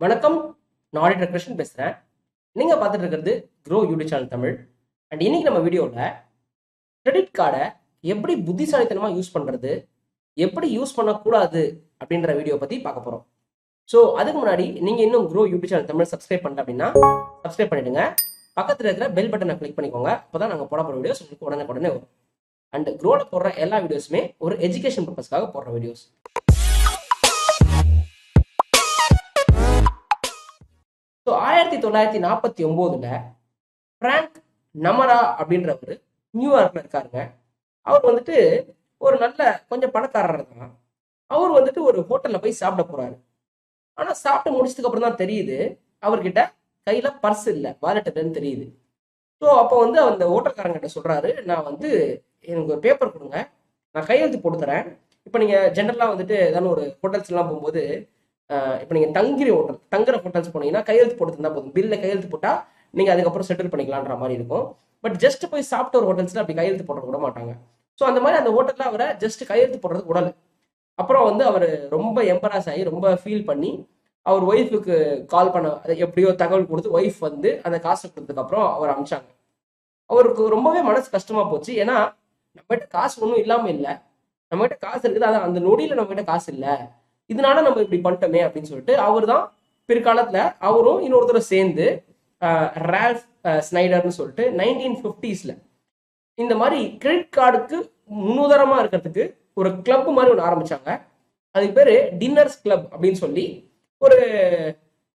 வணக்கம். நான் ஆடிட்டர் கிருஷ்ணன் பேசுகிறேன். நீங்கள் பார்த்துட்டு இருக்கிறது grow YouTube channel Tamil. And இன்னைக்கு நம்ம வீடியோவில் கிரெடிட் கார்டை எப்படி புத்திசாலித்தனமாக யூஸ் பண்ணுறது, எப்படி யூஸ் பண்ணக்கூடாது அப்படின்ற வீடியோ பற்றி பார்க்க போகிறோம். ஸோ அதுக்கு முன்னாடி நீங்கள் இன்னும் grow YouTube channel Tamil subscribe பண்ணல அப்படின்னா சப்ஸ்கிரைப் பண்ணிடுங்க. பக்கத்தில் இருக்கிற பெல் பட்டனை கிளிக் பண்ணிக்கோங்க. அப்போ தான் நாங்கள் போட போகிற வீடியோஸ் உங்களுக்கு உடனே வரும். அண்ட் க்ரோவில் போடுற எல்லா வீடியோஸுமே ஒரு எஜுகேஷன் பர்பஸ்க்காக போடுற வீடியோஸ். ஸோ 1949 ஃப்ராங்க் நமரா அப்படின்றவர் நியூயார்க்ல இருக்காருங்க. அவர் வந்துட்டு ஒரு நல்ல கொஞ்சம் பணக்காரர் தான். அவர் வந்துட்டு ஒரு ஹோட்டல்ல போய் சாப்பிட போறாரு. ஆனா சாப்பிட்டு முடிச்சதுக்கு அப்புறம் தான் தெரியுது அவர்கிட்ட கையில பர்ஸ் இல்லை, வாலெட் இல்லைன்னு தெரியுது. ஸோ அப்போ வந்து அந்த ஹோட்டல்காரங்கிட்ட சொல்றாரு, நான் வந்து எனக்கு ஒரு பேப்பர் கொடுங்க, நான் கையெழுத்து போட்டு தரேன். இப்போ நீங்க ஜென்ரலா வந்துட்டு ஏதாவது ஒரு ஹோட்டல்ஸ் எல்லாம் போகும்போது இப்போ நீங்கள் தங்குற ஹோட்டல்ஸ் போனீங்கன்னா கையெழுத்து போட்டு தந்தா போதும். பில்ல கையெழுத்து போட்டால் நீங்கள் அதுக்கப்புறம் செட்டில் பண்ணிக்கலான்ற மாதிரி இருக்கும். பட் ஜஸ்ட் போய் சாப்பிட்ட ஒரு ஹோட்டல்ஸில் அப்படி கையெழுத்து போடுறது விட மாட்டாங்க. ஸோ அந்த மாதிரி அந்த ஹோட்டலில் அவரை ஜஸ்ட் கையெழுத்து போடுறது விடலை. அப்புறம் வந்து அவர் ரொம்ப எம்பராஸ் ஆகி ரொம்ப ஃபீல் பண்ணி அவர் ஒய்ஃபுக்கு கால் பண்ண எப்படியோ தகவல் கொடுத்து ஒய்ஃப் வந்து அந்த காசை கொடுத்ததுக்கப்புறம் அவர் அனுப்பிச்சாங்க. அவருக்கு ரொம்பவே மனசு கஷ்டமாக போச்சு. ஏன்னா நம்மகிட்ட காசு ஒன்றும் இல்லாமல் இல்லை, நம்மகிட்ட காசு இருக்குது, அதான் அந்த நொடியில் நம்மகிட்ட காசு இல்லை, இதனால நம்ம இப்படி பண்ணிட்டோமே அப்படின்னு சொல்லிட்டு அவர் தான் பிற்காலத்துல அவரும் இன்னொருத்தரும் சேர்ந்து ரால்ஃப் ஸ்னைடர்னு சொல்லிட்டு 1950s இந்த மாதிரி கிரெடிட் கார்டுக்கு முன்னுதாரணமா இருக்கிறதுக்கு ஒரு கிளப் மாதிரி ஒன்று ஆரம்பிச்சாங்க. அதுக்கு பேரு டின்னர்ஸ் கிளப் அப்படின்னு சொல்லி ஒரு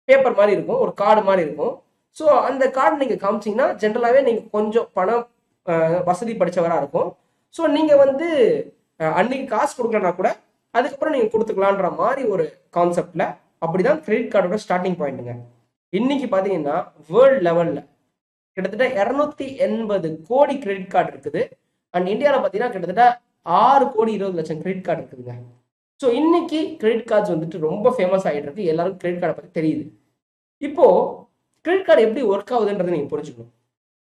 பேப்பர் மாதிரி இருக்கும், ஒரு கார்டு மாதிரி இருக்கும். ஸோ அந்த கார்டு நீங்க காமிச்சிங்கன்னா ஜென்ரலாகவே நீங்க கொஞ்சம் பணம் வசதி படிச்சவரா இருக்கும். ஸோ நீங்க வந்து அன்னைக்கு காசு கொடுக்கலன்னா கூட அதுக்கப்புறம் நீங்க கொடுத்துக்கலான்ற மாதிரி ஒரு கான்செப்ட்ல அப்படிதான் கிரெடிட் கார்டோட ஸ்டார்டிங் பாயிண்ட்டுங்க. இன்னைக்கு பாத்தீங்கன்னா வேர்ல்ட் லெவல்ல கிட்டத்தட்ட 280 கோடி கிரெடிட் கார்டு இருக்குது. அண்ட் இந்தியாவில் பார்த்தீங்கன்னா கிட்டத்தட்ட 6,20,00,000 கிரெடிட் கார்டு இருக்குதுங்க. ஸோ இன்னைக்கு கிரெடிட் கார்ட்ஸ் வந்துட்டு ரொம்ப ஃபேமஸ் ஆகிட்டு இருக்கு. எல்லாரும் கிரெடிட் கார்டை பற்றி தெரியுது. இப்போ கிரெடிட் கார்டு எப்படி ஒர்க் ஆகுதுன்றதை நீங்க புரிஞ்சுக்கணும்.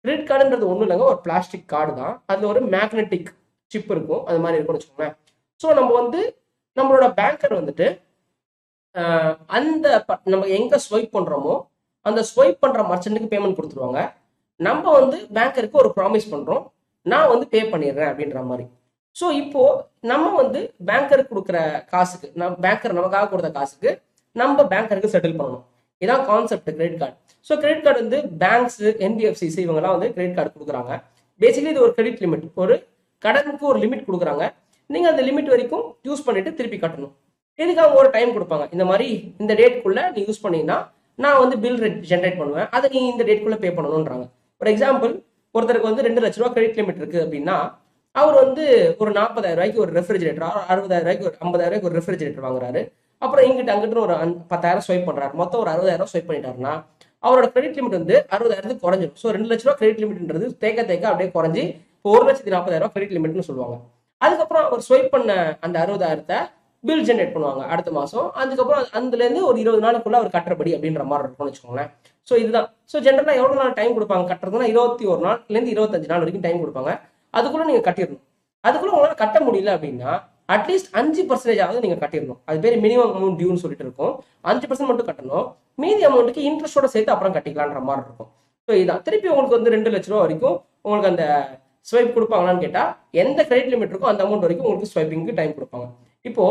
கிரெடிட் கார்டுன்றது ஒன்றும் இல்லைங்க, ஒரு பிளாஸ்டிக் கார்டு தான். அதுல ஒரு மேக்னெட்டிக் சிப் இருக்கும், அது மாதிரி இருக்கும்னு வச்சுக்கோங்களேன். ஸோ நம்ம வந்து நம்மளோட பேங்கர் வந்துட்டு அந்த நம்ம எங்க ஸ்வைப் பண்றோமோ அந்த ஸ்வைப் பண்ற மர்ச்சன்ட்டுக்கு பேமெண்ட் கொடுத்துருவாங்க. நம்ம வந்து பேங்கருக்கு ஒரு ப்ராமிஸ் பண்றோம், நான் வந்து பே பண்ணிடுறேன் அப்படின்ற மாதிரி. ஸோ இப்போ நம்ம வந்து பேங்கருக்கு கொடுக்குற காசுக்கு, பேங்கர் நமக்காக கொடுத்த காசுக்கு நம்ம பேங்கருக்கு செட்டில் பண்ணணும். இதான் concept credit card. So credit card வந்து பேங்க்ஸ், NBFCs இவங்கெல்லாம் வந்து கிரெடிட் கார்டு கொடுக்குறாங்க. பேசிக்கலி இது ஒரு கிரெடிட் லிமிட், ஒரு கடனுக்கு ஒரு லிமிட் கொடுக்குறாங்க. நீங்க அந்த லிமிட் வரைக்கும் யூஸ் பண்ணிட்டு திருப்பி கட்டணும். இதுக்கு அவங்க ஒரு டைம் கொடுப்பாங்க. இந்த மாதிரி இந்த டேட்குள்ள நீ யூஸ் பண்ணீங்கன்னா நான் வந்து பில் ஜென்ரேட் பண்ணுவேன், அதை நீ இந்த டேட்குள்ள பே பண்ணணும்ன்றாங்க. ஒரு எக்ஸாம்பிள், ஒருத்தருக்கு வந்து 2 லட்ச ரூபா கிரெடிட் லிமிட் இருக்கு அப்படின்னா அவர் வந்து ஒரு 40,000 ரூபாய்க்கு ஒரு ரெஃப்ரிஜரேட்டர், 60,000 ரூபாய்க்கு ஒரு 50,000 ரூபாய்க்கு ஒரு ரெஃப்ரிஜரேட்டர் வாங்குறாரு. அப்புறம் இங்கிட்ட அங்கிட்டு ஒரு 10,000 ஸ்வைப் பண்றாரு, மொத்தம் ஒரு 60,000 ஸ்வைப் பண்ணிட்டாருன்னா அவரோட கிரெடிட் லிமிட் வந்து 60,000 குறைஞ்சிடும். ஸோ 2 லட்ச ரூபா கிரெடிட் லிமிட்ன்றது தேக்க அப்படியே குறைஞ்சி 1,40,000 கிரெடிட் லிமிட்னு சொல்லுவாங்க. அதுக்கப்புறம் அவர் ஸ்வைப் பண்ண அந்த 60,000 பில் ஜென்ரேட் பண்ணுவாங்க அடுத்த மாசம். அதுக்கப்புறம் அதுல இருந்து ஒரு 20 நாளுக்குள்ள அவர் கட்டுறபடி அப்படின்ற மாதிரி இருக்கும்னு வச்சுக்கோங்களேன். ஸோ இதுதான். ஸோ ஜென்ரலா எவ்வளவு நாள் டைம் கொடுப்பாங்க கட்டுறதுன்னா 21 நாள்லேருந்து 25 நாள் வரைக்கும் டைம் கொடுப்பாங்க. அதுக்குள்ள நீங்க கட்டிடணும். அதுக்குள்ள உங்களால கட்ட முடியல அப்படின்னா அட்லீஸ்ட் 5% நீங்க கட்டிடணும். அது பேர் மினிமம் அமௌண்ட் டியூன்னு சொல்லிட்டு இருக்கும். 5% மட்டும் கட்டணும். மீதி அமௌண்ட்டுக்கு இன்ட்ரெஸ்டோட சேர்த்து அப்புறம் கட்டிக்கலான்ற மாதிரி இருக்கும். ஸோ இதுதான். திருப்பி உங்களுக்கு வந்து 2 லட்ச ரூபா வரைக்கும் உங்களுக்கு அந்த ஸ்வைப் கொடுப்பாங்களான்னு கேட்டா எந்த கிரெடிட் லிமிட் இருக்கோ அந்த அமௌண்ட் வரைக்கும் உங்களுக்கு ஸ்வைப்பிங்க்கு டைம் கொடுப்பாங்க. இப்போ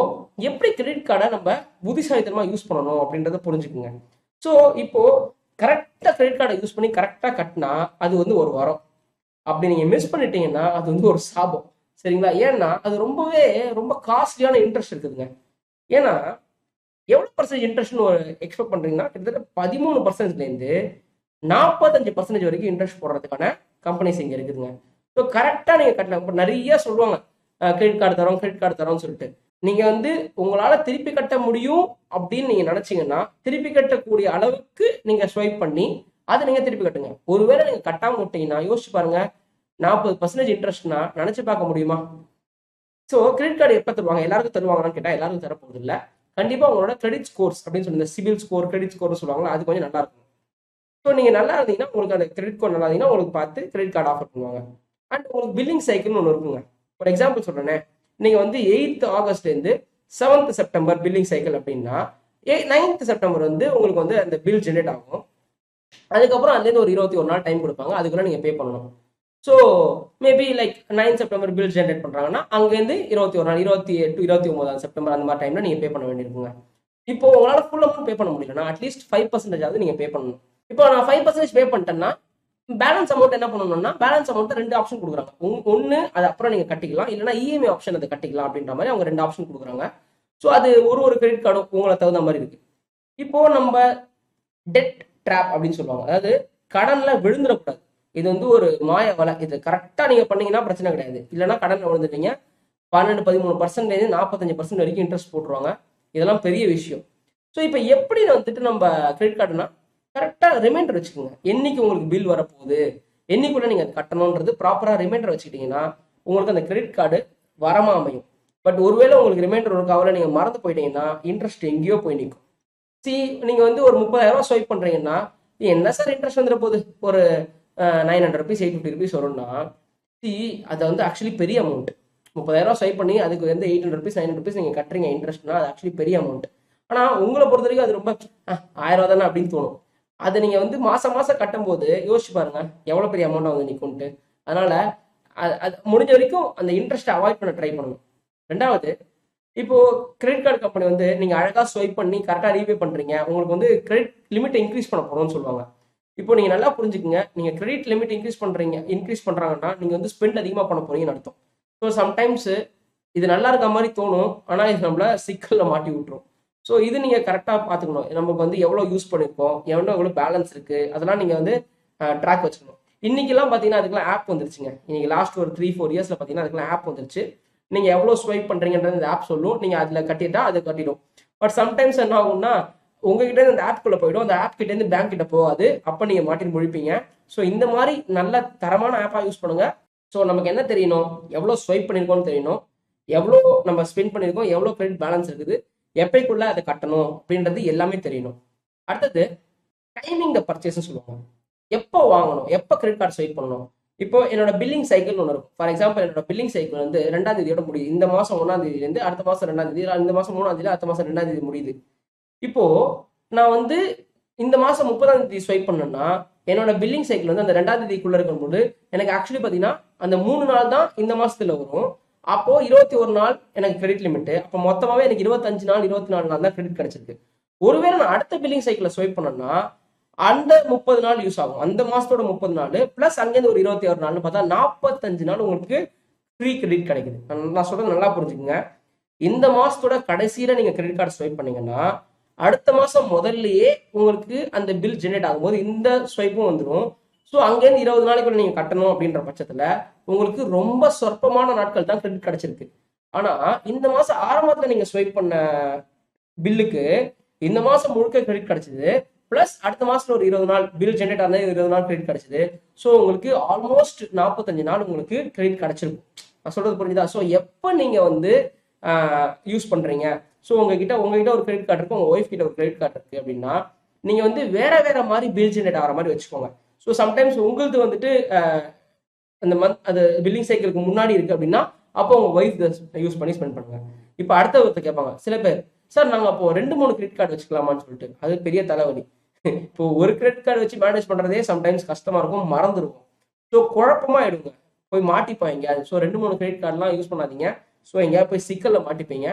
எப்படி கிரெடிட் கார்டை நம்ம புத்திசாலித்தனமா யூஸ் பண்ணணும் அப்படின்றத புரிஞ்சுக்குங்க. ஸோ இப்போ கரெக்டா கிரெடிட் கார்டை யூஸ் பண்ணி கரெக்டா கட்டினா அது வந்து ஒரு வரம். அப்படி நீங்க மிஸ் பண்ணிட்டீங்கன்னா அது வந்து ஒரு சாபம். சரிங்களா? ஏன்னா அது ரொம்ப காஸ்ட்லியான இன்ட்ரெஸ்ட் இருக்குதுங்க. ஏன்னா எவ்வளவு பர்சன்டேஜ் இன்ட்ரெஸ்ட்னு எக்ஸ்பெக்ட் பண்றீங்கன்னா கிட்டத்தட்ட 13%லேருந்து 45% வரைக்கும் இன்ட்ரெஸ்ட் போடுறதுக்கான கம்பெனிஸ் இங்க இருக்குதுங்க. ஸோ கரெக்டாக நீங்கள் கட்டலாம். இப்போ நிறைய சொல்லுவாங்க கிரெடிட் கார்டு தரோம்னு சொல்லிட்டு. நீங்கள் வந்து உங்களால் திருப்பி கட்ட முடியும் அப்படின்னு நீங்கள் நினச்சிங்கன்னா திருப்பி கட்டக்கூடிய அளவுக்கு நீங்கள் ஸ்வைப் பண்ணி அதை நீங்கள் திருப்பி கட்டுங்க. ஒருவேளை நீங்கள் கட்டாமல் விட்டீங்கன்னா யோசிச்சு பாருங்க, 40% இன்ட்ரெஸ்ட்னா நினச்சி பார்க்க முடியுமா? ஸோ கிரெடிட் கார்டு எப்போ தருவாங்க? எல்லாருக்கும் தருவாங்கன்னு கேட்டால் எல்லாருக்கும் தரப்போகுது இல்லை. கண்டிப்பாக உங்களோட கிரெடிட் ஸ்கோர்ஸ் அப்படின்னு சொல்லி இந்த சிபில் ஸ்கோர், கிரெடிட் ஸ்கோர்னு சொல்லுவாங்களா, அது கொஞ்சம் நல்லா இருக்கும். ஸோ நீங்கள் நல்லா இருந்தீங்கன்னா உங்களுக்கு அந்த கிரெடிட் ஸ்கோர் நல்லா இருந்தீங்கன்னா உங்களுக்கு பார்த்து கிரெடிட் கார்டு ஆஃபர் பண்ணுவாங்க. அண்ட் உங்களுக்கு பில்லிங் சைக்கிள்னு ஒன்று இருக்குங்க. ஒரு எக்ஸாம்பிள் சொல்றேனே, நீங்க வந்து 8th ஆகஸ்ட்லேருந்து 7th September billing cycle அப்படின்னா 9th செப்டம்பர் வந்து உங்களுக்கு வந்து அந்த பில் ஜென்ரேட் ஆகும். அதுக்கப்புறம் அதுலேருந்து ஒரு 21 நாள் டைம் கொடுப்பாங்க, அதுக்குள்ள நீங்க பே பண்ணணும். So maybe like 9 September bill generate பண்றாங்கன்னா அங்கேருந்து 21 நாள் 28 29 செப்டம்பர் அந்த மாதிரி டைம்ல நீங்க பே பண்ண வேண்டியிருக்குங்க. இப்போ உங்களால ஃபுல் அமௌண்ட் பே பண்ண முடியலன்னா அட்லீஸ்ட் 5% ஆகுது நீங்க பே பண்ணணும். இப்போ நான் 5% பே பண்ணிட்டேன்னா பேலன்ஸ் அமௌண்ட் என்ன பண்ணணும்னா பேலன்ஸ் அமௌண்ட் 2 ஆப்ஷன் கொடுக்குறாங்க. ஒன்னு அது அப்புறம் நீங்க கட்டிக்கலாம், இல்லைன்னா இஎம்ஐ ஆப்ஷன் அதை கட்டிக்கலாம் அப்படின்ற மாதிரி அவங்க 2 ஆப்ஷன் கொடுக்குறாங்க. ஸோ அது ஒரு கிரெடிட் கார்டும் உங்களை தகுந்த மாதிரி இருக்கு. இப்போ நம்ம டெட் ட்ராப் அப்படின்னு சொல்லுவாங்க, அதாவது கடன்ல விழுந்துடக்கூடாது. இது வந்து ஒரு மாய வலை. இது கரெக்டா நீங்க பண்ணீங்கன்னா பிரச்சனை கிடையாது, இல்லைன்னா கடன்ல விழுந்துட்டீங்க 12-13% 45% வரைக்கும் இன்ட்ரெஸ்ட் போட்டுருவாங்க. இதெல்லாம் பெரிய விஷயம். ஸோ இப்போ எப்படி வந்துட்டு நம்ம கிரெடிட் கார்டுனா கரெக்டாக ரிமைண்டர் வச்சுக்கோங்க. என்னைக்கு உங்களுக்கு பில் வரப்போகுது, என்னைக்குள்ள நீங்க கட்டணுன்றது ப்ராப்பரா ரிமைண்டர் வச்சுக்கிட்டீங்கன்னா உங்களுக்கு அந்த கிரெடிட் கார்டு வரமா அமையும். பட் ஒருவேளை உங்களுக்கு ரிமைண்டர் ஒரு கவலை நீங்க மறந்து போயிட்டீங்கன்னா இன்ட்ரெஸ்ட் எங்கேயோ போய் நிற்கும். நீங்க வந்து ஒரு 30,000 ஸ்வைப் பண்றீங்கன்னா என்ன சார் இன்ட்ரெஸ்ட் வந்துட போகுது, ஒரு 900 ருபீஸ் 850 ருபீஸ் வரும்னா அது வந்து ஆக்சுவலி பெரிய அமௌண்ட். 30,000 ஸ்வைப் பண்ணி அதுக்கு வந்து 800 ருபீஸ் 900 ருபீஸ் நீங்க கட்டுறீங்க இன்ட்ரெஸ்ட்னா அது ஆக்சுவலி பெரிய அமௌண்ட். ஆனா உங்களை பொறுத்த வரைக்கும் அது ரொம்ப 1000 தானே அப்படின்னு தோணும். அதை நீங்க வந்து மாசம் மாசம் கட்டும் போது யோசிச்சு பாருங்க எவ்வளவு பெரிய அமௌண்ட் வந்து நிற்கும்ட்டு. அதனால அது முடிஞ்ச வரைக்கும் அந்த இன்ட்ரெஸ்ட்டை அவாய்ட் பண்ண ட்ரை பண்ணணும். ரெண்டாவது, இப்போ கிரெடிட் கார்டு கம்பெனி வந்து நீங்க அழகா ஸ்வைப் பண்ணி கரெக்டா ரீபே பண்றீங்க, உங்களுக்கு வந்து கிரெடிட் லிமிட் இன்க்ரீஸ் பண்ண போறோம்னு சொல்லுவாங்க. இப்போ நீங்க நல்லா புரிஞ்சுக்குங்க, நீங்க கிரெடிட் லிமிட் இன்க்ரீஸ் பண்றாங்கன்னா நீங்க வந்து ஸ்பெண்ட் அதிகமா பண்ண போறீங்கன்னு அர்த்தம். ஸோ சம்டைம்ஸ் இது நல்லா இருக்க மாதிரி தோணும், ஆனா இது நம்மள சிக்கல்ல மாட்டி விட்டுரும். ஸோ இது நீங்க கரெக்டா பாத்துக்கணும். நமக்கு வந்து எவ்வளவு யூஸ் பண்ணிருக்கோம், எவ்வளவு பேலன்ஸ் இருக்கு, அதெல்லாம் நீங்க வந்து ட்ராக் வச்சுக்கணும். இன்னைக்கெல்லாம் பாத்தீங்கன்னா அதுக்கெல்லாம் ஆப் வந்துருச்சுங்க. இன்னைக்கு லாஸ்ட் ஒரு 3-4 இயர்ஸ்ல பாத்தீங்கன்னா அதுக்கெல்லாம் ஆப் வந்துருச்சு. நீங்க எவ்வளவு ஸ்வைப் பண்றீங்கன்றது இந்த ஆப் சொல்லும், நீங்க அதுல கட்டிட்டா அது கட்டிடும். பட் சம்டைம்ஸ் என்ன ஆகும்னா உங்ககிட்ட இருந்து அந்த ஆப்குள்ள போயிடும், அந்த ஆப் கிட்ட இருந்து பேங்க் கிட்ட போகாது, அப்ப நீங்க மாட்டின்னு முழிப்பீங்க. ஸோ இந்த மாதிரி நல்ல தரமான ஆப்பா யூஸ் பண்ணுங்க. ஸோ நமக்கு என்ன தெரியணும், எவ்வளவு ஸ்வைப் பண்ணிருக்கோம்னு தெரியணும், எவ்வளோ நம்ம ஸ்பெண்ட் பண்ணிருக்கோம், எவ்வளவு கிரெடிட் பேலன்ஸ் இருக்குது, எப்பைக்குள்ள அதை கட்டணும் அப்படின்றது எல்லாமே தெரியணும். அடுத்தது டைமிங் த பர்ச்சேஸ் சொல்லுவாங்க. எப்போ வாங்கணும், எப்போ கிரெடிட் கார்டு ஸ்வைப் பண்ணணும். இப்போ என்னோட பில்லிங் சைக்கிள் ஒன்று இருக்கும். ஃபார் எக்ஸாம்பிள் என்னோட பில்லிங் சைக்கிள் வந்து 2ஆம் தேதியோட முடியுது. இந்த மாசம் 1ஆம் தேதியிலேருந்து அடுத்த மாசம் 2ஆம் தேதி, இந்த மாசம் 3ஆம் தேதி, அடுத்த மாசம் 2ஆம் தேதி முடியுது. இப்போ நான் வந்து இந்த மாசம் 30ஆம் தேதி ஸ்வைப் பண்ணேன்னா என்னோட பில்லிங் சைக்கிள் வந்து அந்த 2ஆம் தேதிக்குள்ள இருக்கும்போது எனக்கு ஆக்சுவலி பார்த்தீங்கன்னா அந்த 3 நாள் தான் இந்த மாசத்துல வரும். அப்போ 21 நாள் எனக்கு கிரெடிட் லிமிட். அப்போ மொத்தமாவே எனக்கு 25 நாள் 24 நாள் தான் கிரெடிட் கிடைச்சிருக்கு. ஒருவேளை நான் அடுத்த பில்லிங் சைக்கிள் ஸ்வைப் பண்ணேன்னா அந்த 30 நாள் யூஸ் ஆகும். அந்த மாசத்தோட 30 நாள் பிளஸ் அங்கேருந்து ஒரு 26 நாள்னு பார்த்தா 45 நாள் உங்களுக்கு ஃப்ரீ கிரெடிட் கிடைக்குது. நான் சொல்றது நல்லா புரிஞ்சுக்கோங்க. இந்த மாசத்தோட கடைசியில நீங்க கிரெடிட் கார்டு ஸ்வைப் பண்ணீங்கன்னா அடுத்த மாசம் முதல்லயே உங்களுக்கு அந்த பில் ஜெனரேட் ஆகும்போது இந்த ஸ்வைப்பும் வந்துடும். ஸோ அங்கேருந்து 20 நாளைக்குள்ள நீங்க கட்டணும் அப்படின்ற பட்சத்துல உங்களுக்கு ரொம்ப சொற்பமான நாட்கள் தான் கிரெடிட் கிடைச்சிருக்கு. ஆனா இந்த மாசம் ஆரம்பத்துல நீங்க ஸ்வைப் பண்ண பில்லுக்கு இந்த மாசம் முழுக்க கிரெடிட் கிடைச்சது, பிளஸ் அடுத்த மாசத்துல ஒரு 20 நாள் பில் ஜென்ரேட் ஆனது 20 நாள் கிரெடிட் கிடைச்சது. ஸோ உங்களுக்கு ஆல்மோஸ்ட் 45 நாள் உங்களுக்கு கிரெடிட் கிடைச்சிருக்கும். நான் சொல்றது புரிஞ்சுதா? ஸோ எப்போ நீங்க வந்து யூஸ் பண்றீங்க, ஸோ உங்ககிட்ட ஒரு கிரெடிட் கார்டு இருக்கு, உங்க ஒய்ஃப் கிட்ட ஒரு கிரெடிட் கார்டு இருக்கு அப்படின்னா நீங்க வந்து வேற மாதிரி பில் ஜென்ரேட் ஆகிற மாதிரி வச்சுக்கோங்க. ஸோ சம்டைம்ஸ் உங்களது வந்துட்டு அந்த மந்த் அது பில்லிங் சைக்கிளுக்கு முன்னாடி இருக்கு அப்படின்னா அப்போ உங்க ஒய்ஃப் யூஸ் பண்ணி ஸ்பெண்ட் பண்ணுங்க. இப்போ அடுத்த ஒருத்தர் கேட்பாங்க சில பேர், சார் நாங்கள் அப்போ 2-3 கிரெடிட் கார்டு வச்சுக்கலாமான்னு சொல்லிட்டு. அது பெரிய தலைவலி. இப்போ ஒரு கிரெடிட் கார்டு வச்சு மேனேஜ் பண்றதே சம்டைம்ஸ் கஷ்டமா இருக்கும், மறந்துருக்கும். ஸோ குழப்பமா ஆயிடுங்க, போய் மாட்டிப்போம் எங்கேயாவது. ஸோ 2-3 கிரெடிட் கார்டுலாம் யூஸ் பண்ணாதீங்க. ஸோ எங்கேயாவது போய் சிக்கல்ல மாட்டிப்பீங்க.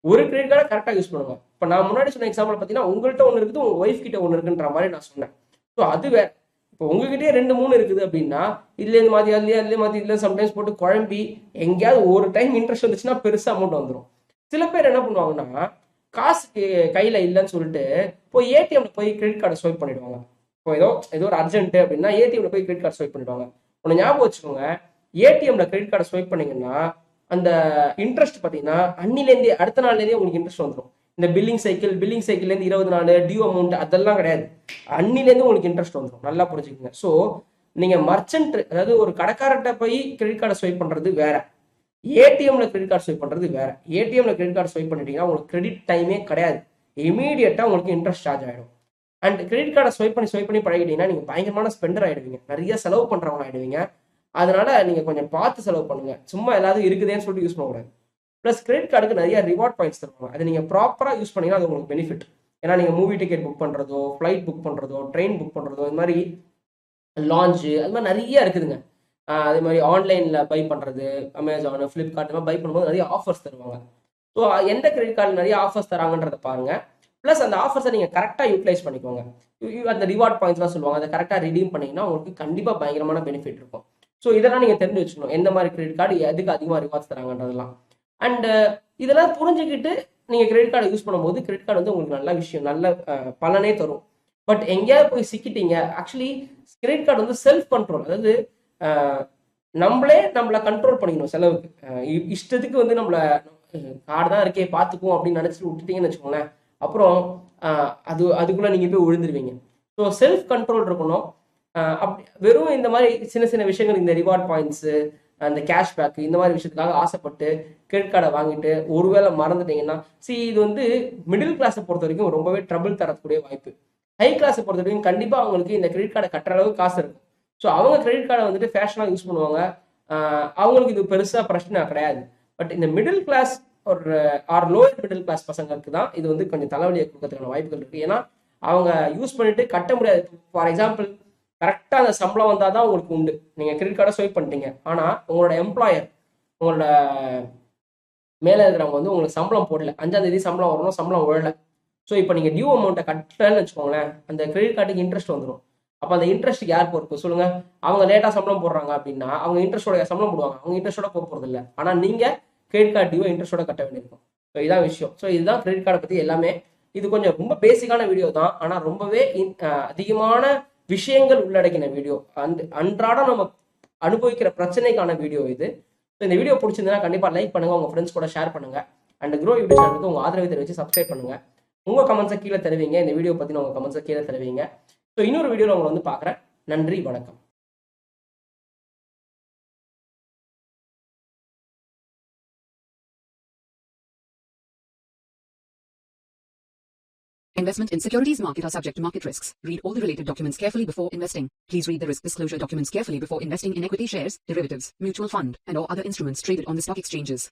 ஒரு கிரெடிட் கார்டை கரெக்டாக யூஸ் பண்ணுங்க. இப்போ நான் முன்னாடி சொன்ன எக்ஸாம்பிள் பார்த்தீங்கன்னா உங்கள்கிட்ட ஒன்று இருக்குது, உங்க ஒய்ஃப் கிட்ட ஒன்று இருக்குன்ற மாதிரி நான் சொன்னேன். ஸோ அது வேற. இப்போ உங்ககிட்டயே 2-3 இருக்குது அப்படின்னா இதுலேருந்து மாற்றி அதுலேயே மாற்றி இதில் சம்டைம்ஸ் போட்டு குழம்பி எங்கேயாவது ஒரு டைம் இன்ட்ரெஸ்ட் வந்துச்சுன்னா பெருசாக அமௌண்ட் வந்துடும். சில பேர் என்ன பண்ணுவாங்கன்னா காசு கையில இல்லைன்னு சொல்லிட்டு போய் ஏடிஎம்ல போய் கிரெடிட் கார்டை ஸ்வைப் பண்ணிடுவாங்க. இப்போ ஏதோ ஒரு அர்ஜென்ட் அப்படின்னா ஏடிஎம்ல போய் கிரெடிட் கார்டு ஸ்வைப் பண்ணிடுவாங்க. ஒன்று ஞாபகம் வச்சுக்கோங்க, ஏடிஎம்ல கிரெடிட் கார்டை ஸ்வைப் பண்ணீங்கன்னா அந்த இன்ட்ரெஸ்ட் பார்த்தீங்கன்னா அன்னிலேருந்தே அடுத்த நாள்லேருந்தே உங்களுக்கு இன்ட்ரெஸ்ட் வந்துடும். இந்த பில்லிங் சைக்கிள்லேருந்து 20 நாள் டியூ அமௌண்ட் அதெல்லாம் கிடையாது, அன்னிலேருந்து உங்களுக்கு இன்ட்ரெஸ்ட் வந்துடும். நல்லா புரிஞ்சுக்கோங்க. ஸோ நீங்க மர்ச்சன்ட், அதாவது ஒரு கடைக்காரர்கிட்ட போய் கிரெடிட் கார்டை ஸ்வைப் பண்றது வேற, ஏடிஎம்ல கிரெடிட் கார்டு ஸ்வைப் பண்றது வேற. ஏடிஎம்ல கிரெடிட் கார்டு ஸ்வைப் பண்ணிட்டீங்கன்னா உங்களுக்கு கிரெடிட் டைமே கிடையாது, இமீடியட்டா உங்களுக்கு இன்ட்ரெஸ்ட் சார்ஜ் ஆயிடும். அண்ட் கிரெடிட் கார்டை ஸ்வைப் பண்ணி பழகிட்டீங்கன்னா நீங்க பயங்கரமான ஸ்பெண்டர் ஆயிடுவீங்க, நிறைய செலவு பண்றவங்க ஆயிடுவீங்க. அதனால நீங்க கொஞ்சம் பார்த்து செலவு பண்ணுங்க, சும்மா எல்லாரும் இருக்குதேன்னு சொல்லிட்டு யூஸ் பண்ணக்கூடாது. பிளஸ் கிரெடிட் கார்டுக்கு நிறைய ரிவார்ட் பாயிண்ட்ஸ் தருவாங்க, அதை நீங்க ப்ராப்பரா யூஸ் பண்ணீங்கன்னா அது உங்களுக்கு பெனிஃபிட். ஏன்னா நீங்கள் மூவி டிக்கெட் புக் பண்ணுறதோ, ஃப்ளைட் புக் பண்ணுறதோ, ட்ரெயின் புக் பண்ணுறதோ, இது மாதிரி லான்ச்சு அது மாதிரி நிறைய இருக்குதுங்க. அதே மாதிரி ஆன்லைனில் பை பண்ணுறது, அமேசான், ஃப்ளிப்கார்ட் இந்த மாதிரி பை பண்ணும்போது நிறைய ஆஃபர்ஸ் தருவாங்க. ஸோ எந்த கிரெடிட் கார்டு நிறைய ஆஃபர்ஸ் தராங்கன்றதை பாருங்க. ப்ளஸ் அந்த ஆஃபர்ஸை நீங்கள் கரெக்டாக யூட்டிலைஸ் பண்ணிக்கோங்க. அந்த ரிவார்ட் பாயிண்ட்ஸ்லாம் சொல்லுவாங்க, அதை கரெக்டாக ரிடீம் பண்ணிங்கன்னா உங்களுக்கு கண்டிப்பாக பயங்கரமான பெனிஃபிட் இருக்கும். ஸோ இதெல்லாம் நீங்கள் தெரிஞ்சு வச்சுக்கணும், எந்த மாதிரி கிரெடிட் கார்டு எதுக்கு அதிகமாக ரிவார்ட்ஸ் தராங்கன்றதெல்லாம். அண்ட் இதெல்லாம் புரிஞ்சுக்கிட்டு நீங்கள் கிரெடிட் கார்டை யூஸ் பண்ணும்போது கிரெடிட் கார்டு வந்து உங்களுக்கு நல்ல விஷயம், நல்ல பலனே தரும். பட் எங்கேயாவது போய் சிக்கிட்டீங்க. ஆக்சுவலி கிரெடிட் கார்டு வந்து செல்ஃப் கண்ட்ரோல், அதாவது நம்மளை கண்ட்ரோல் பண்ணிக்கணும் செலவுக்கு. இஷ்டத்துக்கு வந்து நம்மளை கார்டு தான் இருக்கே பார்த்துக்குவோம் அப்படின்னு நினச்சிட்டு விட்டுட்டீங்கன்னு வச்சுக்கோங்களேன், அப்புறம் அதுக்குள்ளே நீங்கள் போய் விழுந்துருவீங்க. ஸோ செல்ஃப் கண்ட்ரோல் இருக்கணும். அப்படி வெறும் இந்த மாதிரி சின்ன சின்ன விஷயங்கள், இந்த ரிவார்ட் பாயிண்ட்ஸு, அந்த கேஷ்பேக், இந்த மாதிரி விஷயத்துக்காக ஆசைப்பட்டு கிரெடிட் கார்டை வாங்கிட்டு ஒருவேளை மறந்துட்டீங்கன்னா, இது வந்து மிடில் கிளாஸை பொறுத்த வரைக்கும் ரொம்பவே ட்ரபிள் தரக்கூடிய வாய்ப்பு. ஹை கிளாஸை பொறுத்த வரைக்கும் கண்டிப்பாக அவங்களுக்கு இந்த கிரெடிட் கார்டை கட்டுற அளவுக்கு காசு இருக்கும். ஸோ அவங்க கிரெடிட் கார்டை வந்துட்டு ஃபேஷனாக யூஸ் பண்ணுவாங்க, அவங்களுக்கு இது பெருசாக பிரச்சனை கிடையாது. பட் இந்த மிடில் கிளாஸ் ஒரு லோயர் மிடில் கிளாஸ் பசங்களுக்கு தான் இது வந்து கொஞ்சம் தலைவலியை கொடுக்கறதுக்கான வாய்ப்புகள் இருக்குது. ஏன்னா அவங்க யூஸ் பண்ணிட்டு கட்ட முடியாது. ஃபார் எக்ஸாம்பிள், கரெக்டாக அந்த சம்பளம் வந்தால் தான் உங்களுக்கு உண்டு. நீங்கள் கிரெடிட் கார்டை ஸ்வைப் பண்ணிட்டீங்க, ஆனால் உங்களோட எம்ப்ளாயர், உங்களோட மேலே இருக்கிறவங்க வந்து உங்களுக்கு சம்பளம் போடல, 5ஆம் தேதி சம்பளம் வரணும், சம்பளம் விழலை. ஸோ இப்போ நீங்கள் டியூ அமௌண்ட்டை கட்டலன்னு வச்சுக்கோங்களேன், அந்த கிரெடிட் கார்டுக்கு இன்ட்ரெஸ்ட் வந்துடும். அப்போ அந்த இன்ட்ரெஸ்ட்டுக்கு யார் பொறுப்பு சொல்லுங்கள்? அவங்க லேட்டாக சம்பளம் போடுறாங்க அப்படின்னா அவங்க இன்ட்ரெஸ்டோட சம்பளம் போடுவாங்க, அவங்க இன்ட்ரெஸ்டோட போகிறது இல்லை. ஆனால் நீங்கள் கிரெடிட் கார்டு டியூ இன்ட்ரெஸ்டோட கட்ட வேண்டியிருக்கும். ஸோ இதான் விஷயம். ஸோ இதுதான் கிரெடிட் கார்டை பற்றி எல்லாமே. இது கொஞ்சம் ரொம்ப பேசிக்கான வீடியோ தான், ஆனால் ரொம்பவே அதிகமான விஷயங்கள் உள்ளடக்கின வீடியோ. அன்றாடம் நம்ம அனுபவிக்கிற பிரச்சனைக்கான வீடியோ இது. ஸோ இந்த வீடியோ பிடிச்சிருந்ததுன்னா கண்டிப்பாக லைக் பண்ணுங்கள், உங்கள் ஃப்ரெண்ட்ஸ் கூட ஷேர் பண்ணுங்கள். அண்ட் க்ரோ யூடியூப் சேனலுக்கு உங்கள் ஆதரவை தெரிவித்து சப்ஸ்கிரைப் பண்ணுங்கள். உங்கள் கமெண்ட்ஸை கீழே தருவீங்க, இந்த வீடியோ பற்றின உங்கள் கமெண்ட்ஸை கீழே தருவீங்க. ஸோ இன்னொரு வீடியோவில் உங்களை வந்து பார்க்குறேன். நன்றி, வணக்கம். Investment in securities market are subject to market risks. Read all the related documents carefully before investing. Please read the risk disclosure documents carefully before investing in equity shares, derivatives, mutual fund, and or other instruments traded on the stock exchanges.